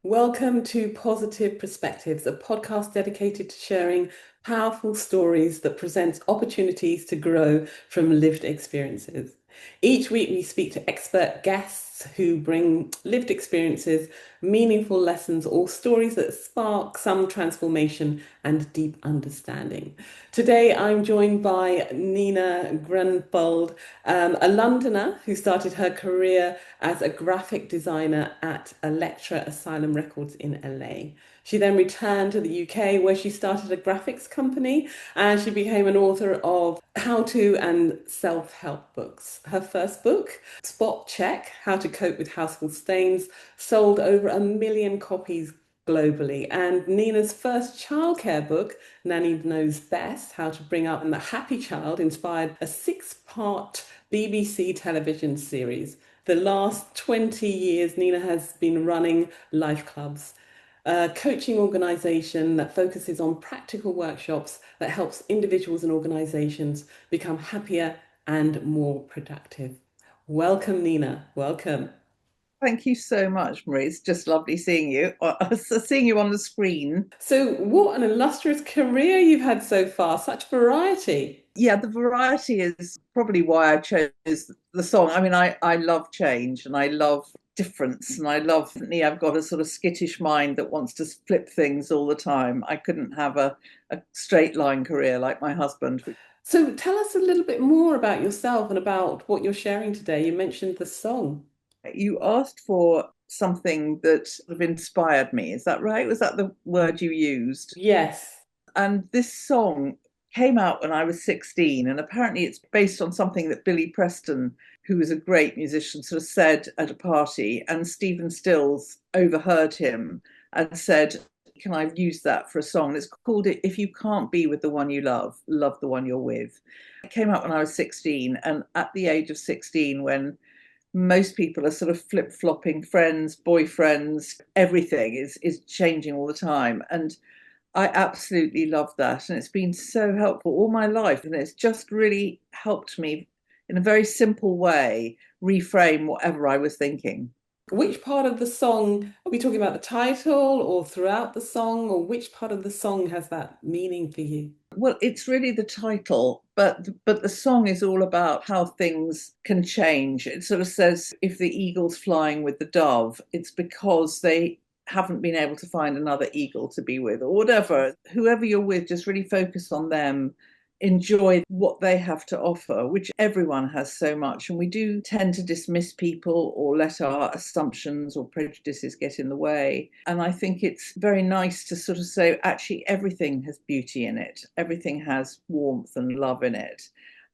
Welcome to Positive Perspectives, a podcast dedicated to sharing powerful stories that present opportunities to grow from lived experiences. Each week, we speak to expert guests who bring lived experiences, meaningful lessons, or stories that spark some transformation and deep understanding. Today, I'm joined by Nina Grunfold, a Londoner who started her career as a graphic designer at Electra Asylum Records in LA. She then returned to the UK where she started a graphics company and she became an author of how-to and self-help books. Her first book, Spot Check: How to Cope with Household Stains, sold over 1 million copies globally. And Nina's first childcare book, Nanny Knows Best: How to Bring Up a Happy Child, inspired a six-part BBC television series. The last 20 years, Nina has been running Life Clubs, a coaching organization that focuses on practical workshops that helps individuals and organizations become happier and more productive. Welcome, Nina. Welcome. Thank you so much, Marie. It's just lovely seeing you. Seeing you on the screen. So, what an illustrious career you've had so far, such variety. Yeah, the variety is probably why I chose the song. I mean, I love change and I love difference and I love me. I've got a sort of skittish mind that wants to flip things all the time. I couldn't have a straight line career like my husband. So, tell us a little bit more about yourself and about what you're sharing today. You mentioned the song. You asked for something that sort of inspired me. Is that right? Was that the word you used? Yes. And this song came out when I was 16, and apparently it's based on something that Billy Preston, who was a great musician, sort of said at a party, and Stephen Stills overheard him and said, "Can I use that for a song?" And it's called it "If You Can't Be with the One You Love, Love the One You're With." It came out when I was 16, and at the age of 16, when most people are sort of flip-flopping friends, boyfriends, everything is changing all the time. And I absolutely love that. And it's been so helpful all my life. And it's just really helped me in a very simple way reframe whatever I was thinking. Which part of the song are we talking about, the title or throughout the song, or which part of the song has that meaning for you? Well, it's really the title, but the song is all about how things can change. It sort of says if the eagle's flying with the dove, it's because they haven't been able to find another eagle to be with, or whatever. Whoever you're with, just really focus on them, enjoy what they have to offer, which everyone has so much. And we do tend to dismiss people or let our assumptions or prejudices get in the way. And I think it's very nice to sort of say, actually, everything has beauty in it, everything has warmth and love in it.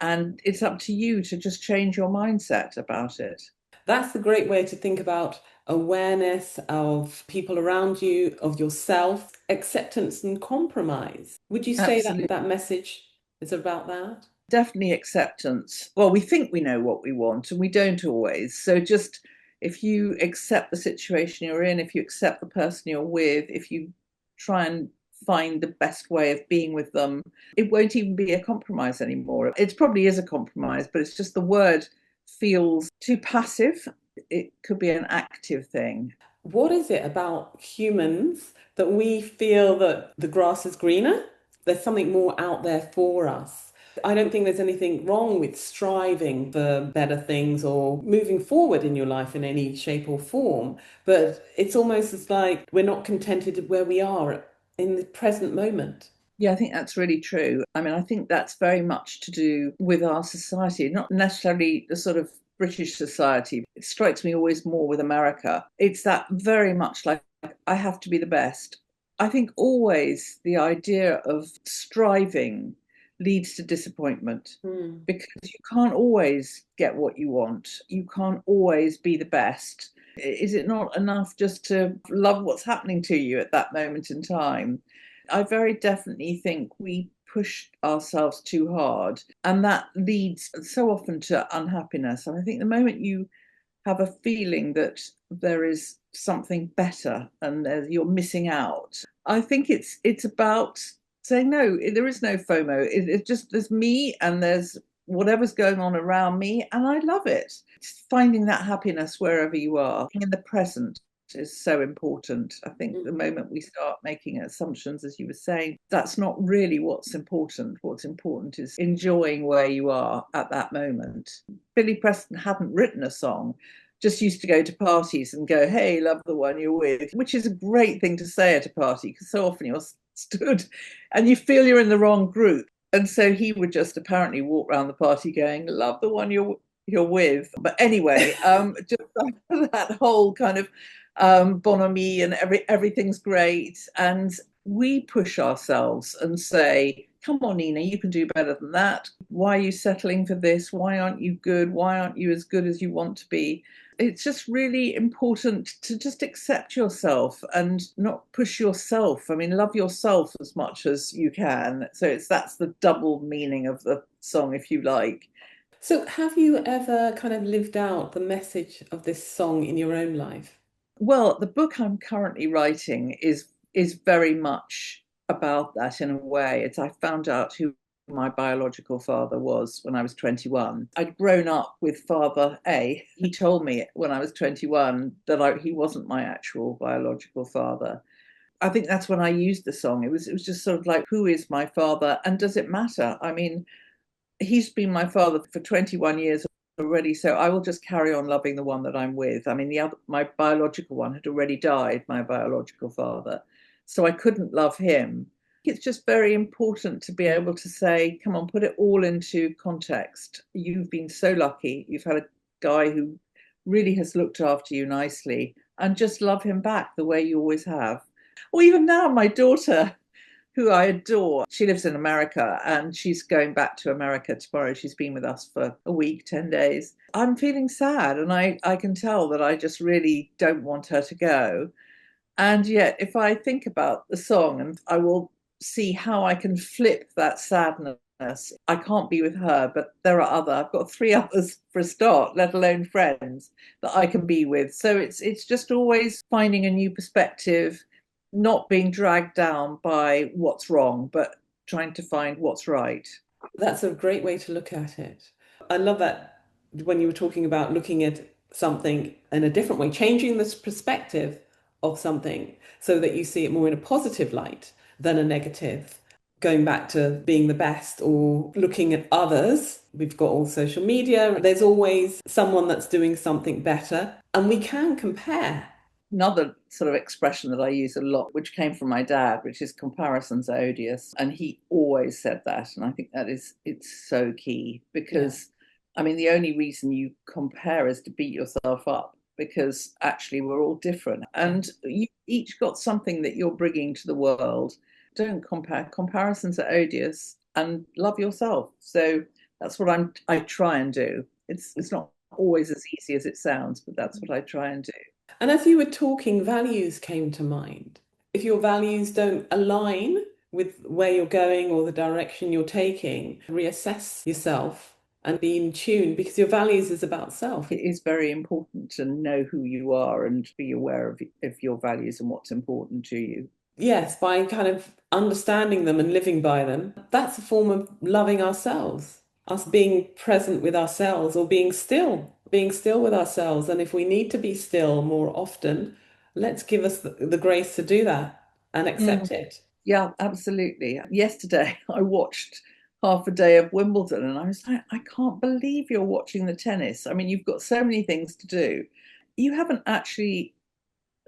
And it's up to you to just change your mindset about it. That's a great way to think about awareness of people around you, of yourself, acceptance and compromise. Would you say that Absolutely. that message is about that? Definitely acceptance. Well, we think we know what we want and we don't always. So just if you accept the situation you're in, if you accept the person you're with, if you try and find the best way of being with them, it won't even be a compromise anymore. It probably is a compromise, but it's just the word feels too passive. It could be an active thing. What is it about humans that we feel that the grass is greener? There's something more out there for us. I don't think there's anything wrong with striving for better things or moving forward in your life in any shape or form, but it's almost as like we're not contented where we are in the present moment. Yeah, I think that's really true. I mean, I think that's very much to do with our society, not necessarily the sort of British society. It strikes me always more with America. It's that very much like, I have to be the best. I think always the idea of striving leads to disappointment Hmm. because you can't always get what you want. You can't always be the best. Is it not enough just to love what's happening to you at that moment in time? I very definitely think we push ourselves too hard, and that leads so often to unhappiness. And I think the moment you have a feeling that there is something better and you're missing out, I think it's about saying no. There is no FOMO. It's just there's me and there's whatever's going on around me, and I love it. It's finding that happiness wherever you are in the present is so important. I think the moment we start making assumptions, as you were saying, that's not really what's important. What's important is enjoying where you are at that moment. Billy Preston hadn't written a song, just used to go to parties and go, hey, love the one you're with, which is a great thing to say at a party because so often you're stood and you feel you're in the wrong group. And so he would just apparently walk around the party going, love the one you're with. But anyway, just that whole kind of bonhomie and everything's great. And we push ourselves and say, come on, Nina, you can do better than that. Why are you settling for this? Why aren't you good? Why aren't you as good as you want to be? It's just really important to just accept yourself and not push yourself. I mean, love yourself as much as you can. So that's the double meaning of the song, if you like. So, have you ever kind of lived out the message of this song in your own life? Well, the book I'm currently writing is very much about that in a way. It's I found out who my biological father was when I was 21. I'd grown up with Father A. He told me when I was 21 that he wasn't my actual biological father. I think that's when I used the song. It was just sort of like, who is my father and does it matter? I mean, he's been my father for 21 years already, so I will just carry on loving the one that I'm with. I mean, my biological one had already died, my biological father, so I couldn't love him. It's just very important to be able to say, come on, put it all into context. You've been so lucky. You've had a guy who really has looked after you nicely, and just love him back the way you always have. Or even now, my daughter, who I adore. She lives in America and she's going back to America tomorrow. She's been with us for a week, 10 days. I'm feeling sad and I can tell that I just really don't want her to go. And yet, if I think about the song, and I will see how I can flip that sadness. I can't be with her, but I've got three others for a start, let alone friends that I can be with. So it's just always finding a new perspective, not being dragged down by what's wrong, but trying to find what's right. That's a great way to look at it. I love that when you were talking about looking at something in a different way, changing this perspective of something so that you see it more in a positive light than a negative. Going back to being the best or looking at others, we've got all social media. There's always someone that's doing something better, and we can compare. Another sort of expression that I use a lot, which came from my dad, which is comparisons are odious. And he always said that. And I think it's so key because, I mean, the only reason you compare is to beat yourself up because actually we're all different. And you each got something that you're bringing to the world. Don't compare. Comparisons are odious and love yourself. So that's what I try and do. It's not always as easy as it sounds, but that's what I try and do. And as you were talking, values came to mind. If your values don't align with where you're going or the direction you're taking, reassess yourself and be in tune because your values is about self. It is very important to know who you are and be aware of your values and what's important to you. Yes, by kind of understanding them and living by them, that's a form of loving ourselves, us being present with ourselves or being still with ourselves. And if we need to be still more often, let's give us the grace to do that and accept it. Yeah, absolutely. Yesterday, I watched half a day of Wimbledon and I was like, I can't believe you're watching the tennis. I mean, you've got so many things to do. You haven't actually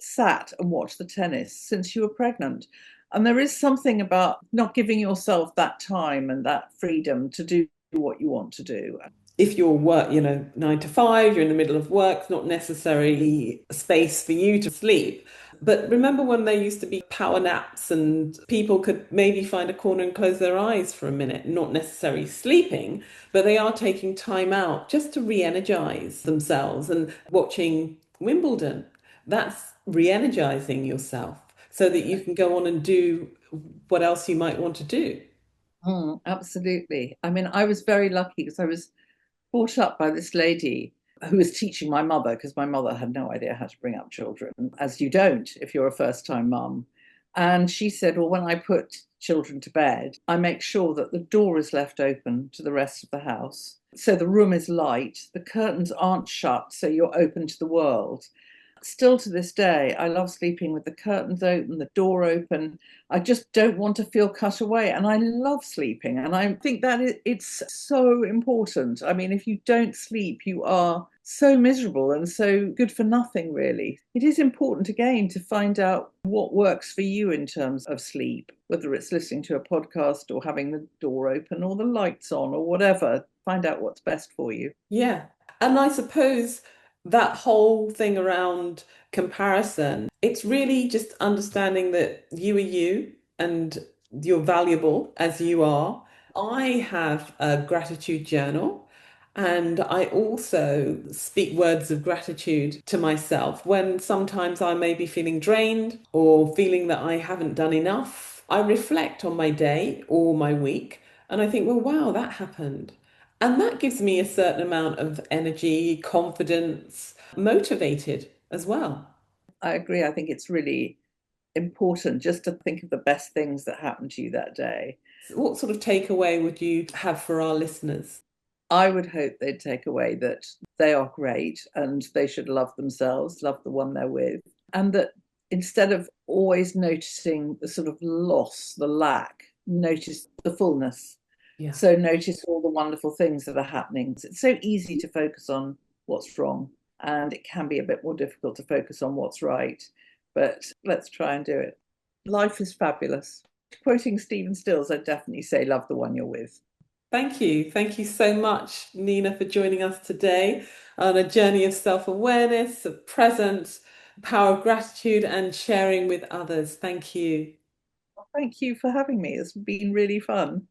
sat and watched the tennis since you were pregnant. And there is something about not giving yourself that time and that freedom to do what you want to do. If you're 9 to 5, you're in the middle of work, not necessarily a space for you to sleep. But remember when there used to be power naps and people could maybe find a corner and close their eyes for a minute, not necessarily sleeping, but they are taking time out just to re-energize themselves and watching Wimbledon. That's re-energizing yourself so that you can go on and do what else you might want to do. Absolutely. I mean, I was very lucky because I was brought up by this lady who was teaching my mother because my mother had no idea how to bring up children, as you don't if you're a first time mum. And she said, well, when I put children to bed, I make sure that the door is left open to the rest of the house. So the room is light, the curtains aren't shut, so you're open to the world. Still to this day, I love sleeping with the curtains open, the door open. I just don't want to feel cut away. And I love sleeping. And I think that it's so important. I mean, if you don't sleep, you are so miserable and so good for nothing, really. It is important, again, to find out what works for you in terms of sleep, whether it's listening to a podcast or having the door open or the lights on or whatever. Find out what's best for you. Yeah. And I suppose that whole thing around comparison, it's really just understanding that you are you and you're valuable as you are. I have a gratitude journal and I also speak words of gratitude to myself when sometimes I may be feeling drained or feeling that I haven't done enough. I reflect on my day or my week and I think, well, wow, that happened. And that gives me a certain amount of energy, confidence, motivated as well. I agree. I think it's really important just to think of the best things that happened to you that day. So what sort of takeaway would you have for our listeners? I would hope they'd take away that they are great and they should love themselves, love the one they're with, and that instead of always noticing the sort of loss, the lack, notice the fullness. Yeah. So notice all the wonderful things that are happening. It's so easy to focus on what's wrong, and it can be a bit more difficult to focus on what's right. But let's try and do it. Life is fabulous. Quoting Stephen Stills, I'd definitely say love the one you're with. Thank you. Thank you so much, Nina, for joining us today on a journey of self-awareness, of presence, power of gratitude, and sharing with others. Thank you. Thank you for having me. It's been really fun.